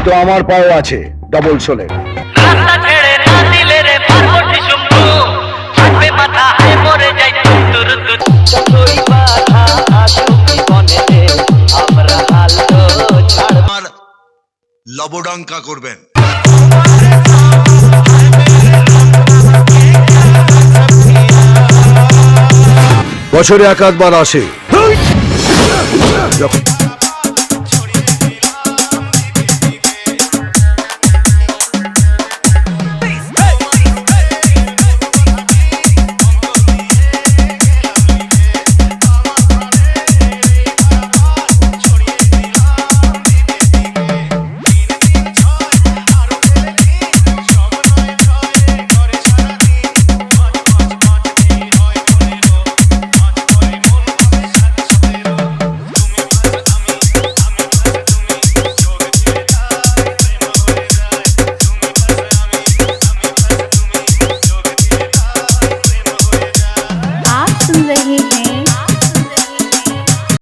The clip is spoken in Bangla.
কিন্তু আমার পাও আছে ডবল সোলে। লবডঙ্কা করবেন। বছরে এক আধবার আসে आप सुन रहे हैं